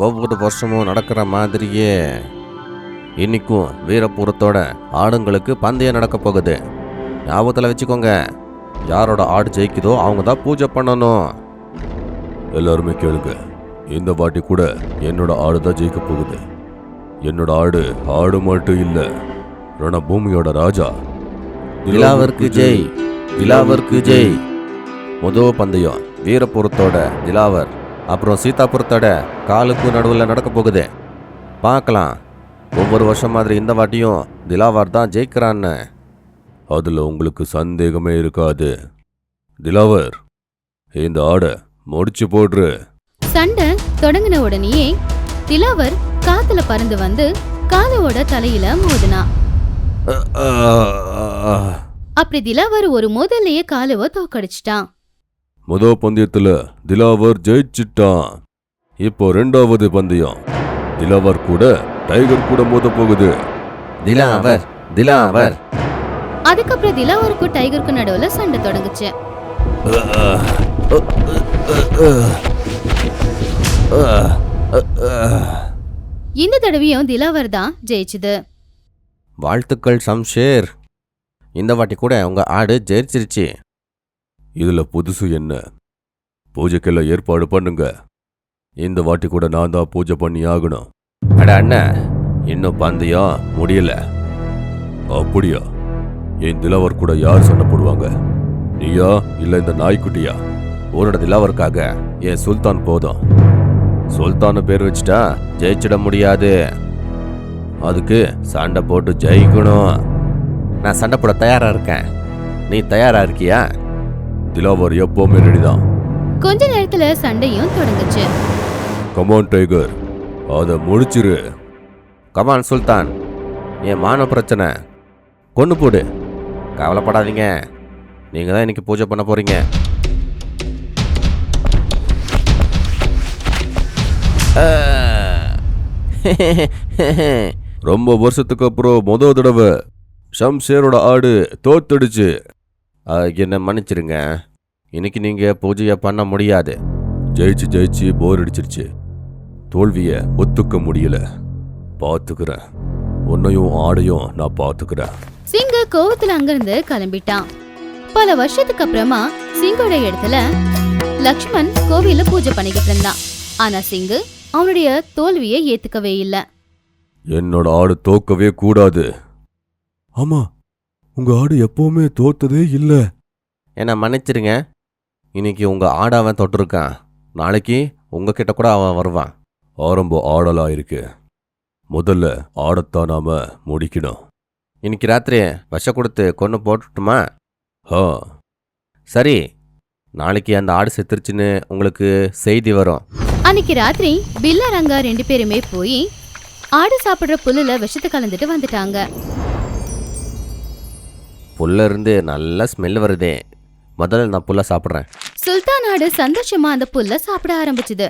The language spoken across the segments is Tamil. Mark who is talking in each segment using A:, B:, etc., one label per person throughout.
A: ஒவ்வொரு வருஷமும் நடக்கிற மாதிரியே இன்னைக்கும் வீரபுரத்தோட ஆடுங்களுக்கு பந்தயம் நடக்க போகுது. ஞாபகத்தில் வச்சுக்கோங்க, யாரோட ஆடு ஜெயிக்குதோ அவங்க தான் பூஜை பண்ணணும்.
B: எல்லாருமே கேளுங்க, இந்த வாட்டி கூட என்னோட ஆடு தான் ஜெயிக்க போகுது. என்னோட ஆடு மட்டும் இல்ல, ரணபூமியோட ராஜா.
A: திலாவருக்கு ஜெய், திலாவருக்கு ஜெய். முதல் பந்தயம் வீரபுரத்தோட திலாவர் அப்புறம் சீதாபுரத்தோட காலுக்கு நடுவில் நடக்க போகுது. பார்க்கலாம், ஒவ்வொரு வருஷம் மாதிரி இந்த வாட்டியும் திலாவர் தான் ஜெயிக்கிறான்னு.
B: அதுல உங்களுக்கு சந்தேகமே இருக்காது. திலாவர், இந்த ஆடை முடிச்சு போடுறு.
C: சண்டை தொடங்கின உடனேயே திலாவர் காத்துல பறந்து வந்து காலுவோட தலையில மோதினா. அப்படி திலாவர் ஒரு மோதல்லையே காலுவ தோக்கடிச்சிட்டான்.
B: முதல் பந்தயத்துல திலாவர் ஜெயிச்சிட்டான். இப்போ 2வது பந்தயம் திலாவர் கூட டைகர் கூட மோத போகுது.
A: திலாவர், திலாவர்.
C: அதுக்கப்புறம் திலாவருக்கும் டைகருக்கும் நடுவுல சண்டை தொடங்குச்சு. இந்த தடவையும் திலாவர் தான் ஜெயிச்சுது.
A: வாழ்த்துக்கள் சம்ஷேர், இந்த வாட்டி கூட உங்க ஆடு ஜெயிச்சிருச்சு.
B: இதுல புதுசு என்ன? பூஜைக்கெல்லாம் ஏற்பாடு பண்ணுங்க. இந்த வாட்டி கூட நான் தான் பூஜை பண்ணி ஆகணும்.
A: அட அண்ணன், இன்னும் பந்தயம் முடியல.
B: அப்படியா? என் திலாவர் கூட யார் சண்டை போடுவாங்க? நீயா இல்ல இந்த நாய்க்குட்டியா?
A: உன்னோட திலாவருக்காக என் சுல்தான் போதும். சுல்தான்னு பேர் வச்சுட்டா ஜெயிச்சிட முடியாது. அதுக்கு சண்டை போட்டு ஜெயிக்கணும். நான் சண்டை போட தயாரா இருக்கேன். நீ தயாரா இருக்கியா?
B: திலாவர் எப்பவுமே ரெடிதான்.
C: கொஞ்ச நேரத்துல சண்டையும் தொடங்குச்சு.
B: கமான் டைகர், அதை முடிச்சிரு.
A: கமான் சுல்தான், என் மான பிரச்சனை கொண்டு போடு. கவலைப்படாதீங்க, நீங்க தான் இன்னைக்கு பூஜை பண்ண போறீங்க.
B: ரொம்ப வருஷத்துக்கு அப்புறம் முதல் தடவை ஷம்ஷேரோட ஆடு தோத்துடுச்சு.
A: என்ன மன்னிச்சிருங்க, இன்னைக்கு நீங்க பூஜையை பண்ண முடியாது.
B: ஜெயிச்சு போர் அடிச்சிருச்சு. தோல்விய ஒத்துக்க முடியல. பாத்துக்கிறேன், உன்னையும் ஆடையும் நான் பாத்துக்கிறேன்.
C: சிங்கு கோவத்துல அங்கிருந்து கிளம்பிட்டான். பல வருஷத்துக்கு அப்புறமா சிங்கோட இடத்துல லக்ஷ்மண் கோவில பூஜை பண்ணிக்கிட்டு இருந்தான். ஆனா சிங்கு அவனுடைய தோல்வியை ஏத்துக்கவே இல்ல.
B: என்னோட ஆடு தோக்கவே கூடாது. ஆமா, உங்க ஆடு எப்பவுமே தோத்ததே இல்ல.
A: என்ன மன்னிச்சிருங்க, இன்னைக்கு உங்க ஆடை அவன் தொட்டிருக்கான். நாளைக்கு உங்ககிட்ட கூட அவன் வருவான்.
B: ஆரம்ப ஆடலா இருக்கு. முதல்ல ஆடத்தான் நாம முடிக்கணும்.
A: இன்னைக்கு ராத்திரி விஷம் கொடுத்து கொண்டு போட்டுட்டுமா?
B: ஆ,
A: சரி, நாளைக்கு அந்த ஆடு செத்துருச்சுன்னு உங்களுக்கு செய்தி வரும்.
C: அன்னைக்கு ராத்திரி பில்லா ரங்கா 2 பேருமே போய் ஆடு சாப்பிடுற புல்லுல விஷத்தை கலந்துட்டு வந்துட்டாங்க.
A: புல்ல இருந்து நல்ல ஸ்மெல் வருதே. முதல்ல நான் புல்ல சாப்பிட்றேன்.
C: சுல்தான் ஆடு சந்தோஷமா அந்த புல்ல சாப்பிட ஆரம்பிச்சுது.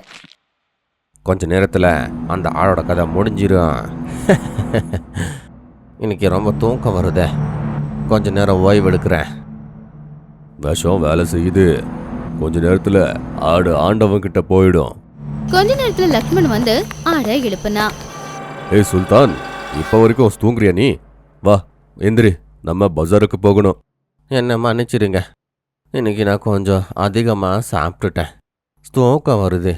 A: கொஞ்ச நேரத்தில் அந்த ஆடோட கதை முடிஞ்சிடும். இன்னைக்கு ரொம்ப தூக்கம் வருதே, கொஞ்ச நேரம் ஓய்வு எடுக்கிறேன்.
B: விஷம் வேலை செய்யுது. கொஞ்ச நேரத்துல ஆடு ஆண்டவன் கிட்ட போயிடும்.
C: கொஞ்ச நேரத்துல லக்ஷ்மண் வந்து ஆடை எழுப்புனா.
B: ஏய் சுல்தான், இப்ப வரைக்கும் தூங்குறியா நீ? வா எந்திரி, நம்ம பஜாருக்கு போகணும்.
A: என்ன மன்னிச்சிடுங்க, இன்னைக்கு நான் கொஞ்சம் அதிகமாக சாப்பிட்டுட்டேன். தூக்கம் வருது.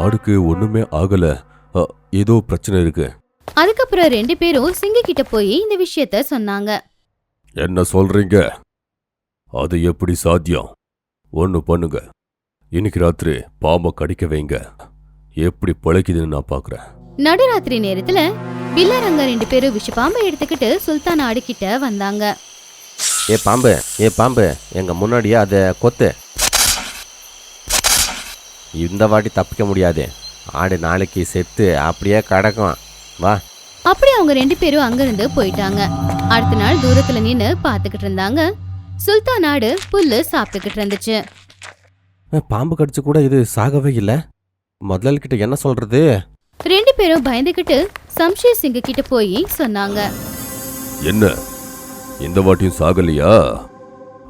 B: ஆடுக்கு ஒண்ணுமே ஆகல. ஏதோ பிரச்சனை இருக்கு.
C: அதுக்கப்புறம் 2 பேரும் சிங்க கிட்ட போய் இந்த விஷயத்த சொன்னாங்க.
B: என்ன சொல்றீங்க? அது எப்படி சாத்தியம்? ஒண்ணு பண்ணுங்க, இன்னைக்கு ராத்திரி பாம்பை கடிக்க வைங்க. எப்படி பிழைக்குதுன்னு நான் பாக்குறேன்.
C: நடுராத்திரி நேரத்துல பில்லாரங்க 2 பேரும் விஷப்பாம்பை எடுத்துக்கிட்டு சுல்தான் ஆடு கிட்ட வந்தாங்க.
A: ஏ பாம்பு, எங்க முன்னாடியே அதை கொத்து. இந்த வாட்டி தப்பிக்க முடியாது. ஆடு நாளைக்கு செத்து அப்படியே கிடக்கும். வா.
C: அப்படி அவங்க 2 பேரும் அங்கிருந்து போயிட்டாங்க. அடுத்த நாள் தூரத்துல நின்னு பாத்துக்கிட்டு இருந்தாங்க. சுல்தான் ஆடு புல்லு சாப்பிட்டுக்கிட்டு இருந்துச்சு.
A: பாம்பு கடிச்சு கூட இது சாகவே இல்லை. முதலாளிகிட்ட என்ன சொல்றது?
C: 2 பேரும் பயந்துகிட்டு சம்ஷேர் சிங்க கிட்ட போய் சொன்னாங்க.
B: என்ன, இந்த வாட்டியும் சாகலையா?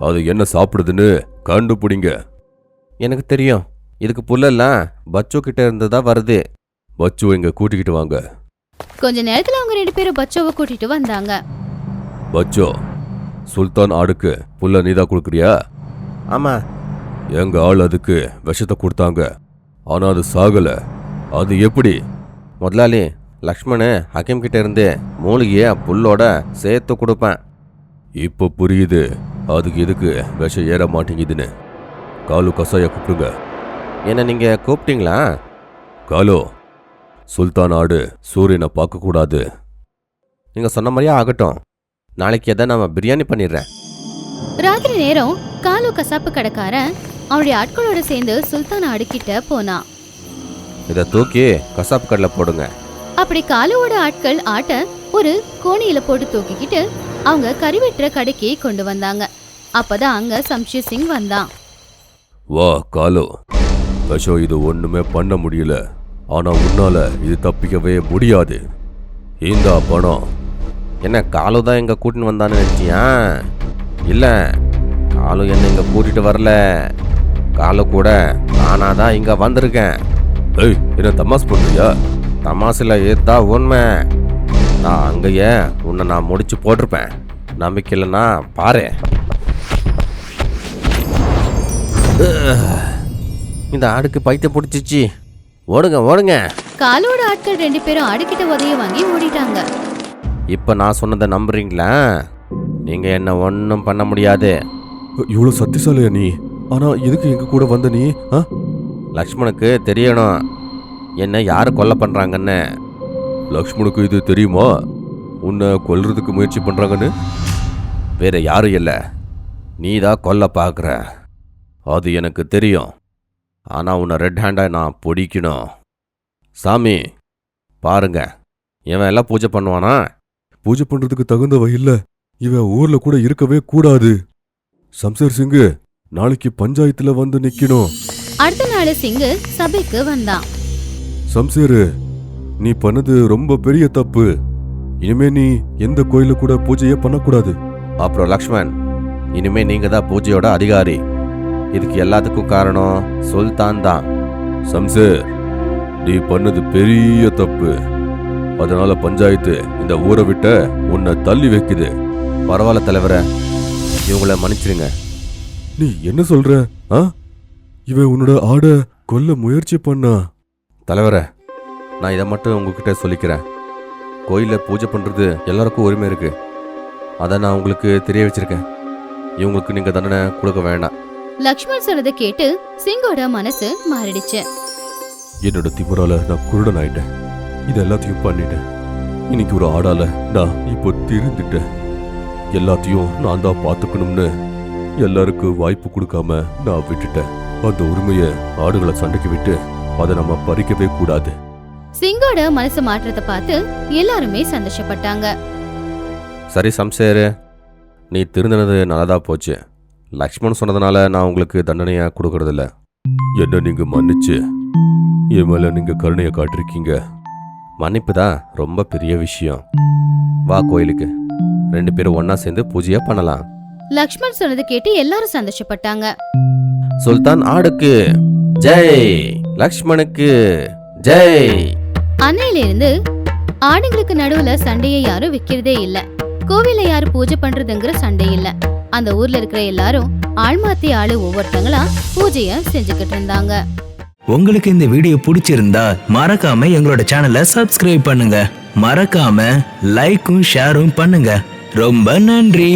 B: அது என்ன சாப்பிடுதுன்னு கண்டுபிடிங்க.
A: எனக்கு தெரியும், இதுக்கு புல்லெல்லாம் பச்சு கிட்ட இருந்து தான் வருது.
B: பச்சுவை இங்க கூட்டிக்கிட்டு வாங்க.
C: கொஞ்ச நேரத்துல அவங்க 2 பேரும் பச்சோவை கூட்டிட்டு வந்தாங்க.
B: பச்சோ, சுல்தான் ஆடுக்கு புல்ல நீதா கொடுக்குறியா?
A: ஆமா.
B: எங்க ஆள் அதுக்கு விஷத்தை கொடுத்தாங்க, ஆனா அது சாகல. அது எப்படி?
A: முதலாளி, லக்ஷ்மணு ஹக்கீம் கிட்ட இருந்து மூலிகைய புல்லோட சேர்த்து கொடுப்பேன்.
B: இப்போ புரியுது அதுக்கு எதுக்கு விஷம் ஏற மாட்டேங்குதுன்னு. காலு கசாய கூப்பிடுங்க.
A: என்ன நீங்க கூப்பிட்டீங்களா?
B: காலு, சுல்தான் ஆடு சூரியனை பார்க்கக்கூடாது.
A: நீங்க சொன்ன மாதிரியே ஆகட்டும். நாளைக்கு எதை நம்ம பிரியாணி பண்ணிடுறேன்.
C: ராத்திரி நேரம் காலு கசாப்பு கடைக்காரன் அவனுடைய ஆட்களோட சேர்ந்து சுல்தான் ஆடு கிட்ட போனான்.
A: இதை தூக்கி கசாப்பு கடையில் போடுங்க.
C: அப்படி காலுவோட ஆட்கள் ஆட்ட ஒரு கோணியில போட்டு தூக்கிக்கிட்டு அவங்க கறி வெட்டுற கடைக்கு கொண்டு வந்தாங்க. அப்பதான் அங்க சம்ஷீர் சிங் வந்தான்.
B: வா காலு, விஷம் இது ஒண்ணுமே பண்ண முடியல, ஆனா உன்னால இது தப்பிக்கவே முடியாது. இந்தா பணம்.
A: என்ன காலு தான் இங்க கூட்டின்னு வந்தான்னு நினைச்சியா? இல்ல, காலு என்ன இங்க கூட்டிட்டு வரல. காலு கூட நானா தான் இங்க வந்திருக்கேன்.
B: ஏய், என்ன தமாஸ் பண்றியா?
A: தமாசில ஏத்தா உண்மை. நான் அங்கேயே உன்னை நான் முடிச்சு போட்டிருப்பேன். நம்பிக்கை இல்லைன்னா பாரு. இந்த ஆடுக்கு பைத்தியம் பிடிச்சிச்சு. ஓடுங்க ஓடுங்க.
C: காலோட ஆட்கள் 2 பேரும் ஆடுகிட்ட உதவி வாங்கி ஓடிட்டாங்க.
A: இப்ப நான் சொன்னதை நம்புறீங்களா? நீங்க என்ன ஒன்றும் பண்ண முடியாது.
B: இவ்வளவு சக்திசாலியா நீ? ஆனா எதுக்கு எங்க கூட வந்த நீ?
A: லக்ஷ்மணுக்கு தெரியணும் என்ன யாரு கொல்ல பண்றாங்கன்னு.
B: லக்ஷ்மணுக்கு இது தெரியுமா உன்னை கொல்றதுக்கு முயற்சி பண்றாங்கன்னு?
A: வேற யாரும் இல்லை, நீ தான் கொல்ல பார்க்குற. அது எனக்கு தெரியும். ஆனா உன்னை ரெட் ஹேண்டா நான் பிடிக்கணும். சாமி பாருங்க, இவன் எல்லாம் பூஜை பண்ணுவானா?
B: பூஜை பண்றதுக்கு தகுந்தவ இல்ல. இவன் ஊர்ல கூட இருக்கவே கூடாது. சம்சேர் சிங்கு நாளைக்கு பஞ்சாயத்துல வந்து நிக்கணும்.
C: அடுத்த நாள் சிங்கு சபைக்கு வந்தான்.
B: சம்சேரு, நீ பண்ணது ரொம்ப பெரிய தப்பு. இனிமே நீ எந்த கோயில கூட பூஜையே பண்ணக்கூடாது.
A: அப்புறம் லக்ஷ்மண், இனிமே நீங்க தான் பூஜையோட அதிகாரி. இதுக்கு எல்லாத்துக்கும் காரணம் சுல்தான் தான்.
B: சம்சேர், நீ பண்ணது பெரிய தப்பு. அதனால பஞ்சாயத்து இந்த ஊரை விட்ட உன்னை தள்ளி வைக்குது.
A: பரவாயில்ல தலைவரை, இவங்கள மன்னிச்சிருங்க.
B: நீ என்ன சொல்ற? இவன் உன்னோட ஆட கொல்ல முயற்சி பண்ணா.
A: தலைவரை, நான் இதை மட்டும் உங்ககிட்ட சொல்லிக்கிறேன். கோயிலில் பூஜை பண்ணுறது எல்லாருக்கும் உரிமை இருக்கு. அதை நான் உங்களுக்கு தெரிய வச்சிருக்கேன். இவங்களுக்கு நீங்கள் தண்டனை கொடுக்க வேண்டாம்.
C: லக்ஷ்மண் சொன்னதை கேட்டு சிங்கோட மனசு மாறிடுச்சு.
B: என்னோட திமுறால நான் குருடன் ஆயிட்டேன். இது எல்லாத்தையும் பண்ணிட்டேன். இன்னைக்கு ஒரு ஆடால நான் இப்போ திருந்துட்டேன். எல்லாத்தையும் நான் தான் பார்த்துக்கணும்னு எல்லாருக்கும் வாய்ப்பு கொடுக்காம நான் விட்டுட்டேன். அந்த உரிமையை ஆடுகளை சண்டைக்கு விட்டு அதை நம்ம பறிக்கவே கூடாது.
C: சிங்கோட மனசு மாற்றத்தை பார்த்து எல்லாருமே சந்தோஷப்பட்டாங்க.
A: சரி சம்சேரு, நீ திருந்தினது நல்லதா போச்சு. லக்ஷ்மண் சொன்னதுனால நான் உங்களுக்கு தண்டனையா கொடுக்கறதில்ல.
B: என்ன நீங்க மன்னிச்சு என் மேல நீங்க கருணையை காட்டிருக்கீங்க.
A: மன்னிப்பு தான் ரொம்ப பெரிய விஷயம். வா கோயிலுக்கு, 2 பேரும் ஒன்னா சேர்ந்து பூஜையா பண்ணலாம்.
C: லக்ஷ்மண் சொன்னதை கேட்டு எல்லாரும் சந்தோஷப்பட்டாங்க.
A: சுல்தான் ஆடுக்கு ஜெய், லக்ஷ்மணுக்கு ஜெய்.
C: அன்னையில இருந்து ஆடுங்களுக்கு நடுவுல சண்டையை யாரும் விக்கிறதே இல்ல. கோவில யாரு பூஜை பண்றதுங்கிற சண்டை இல்ல. அந்த ஊர்ல இருக்கிற எல்லாரும் ஆள் மாத்தி ஆளு ஒவ்வொருத்தங்களா பூஜைய செஞ்சுக்கிட்டு இருந்தாங்க.
D: உங்களுக்கு இந்த வீடியோ பிடிச்சிருந்தா மறக்காம எங்களோட சேனலை சப்ஸ்கிரைப் பண்ணுங்க. மறக்காம லைக்கும் ஷேரும் பண்ணுங்க. ரொம்ப நன்றி.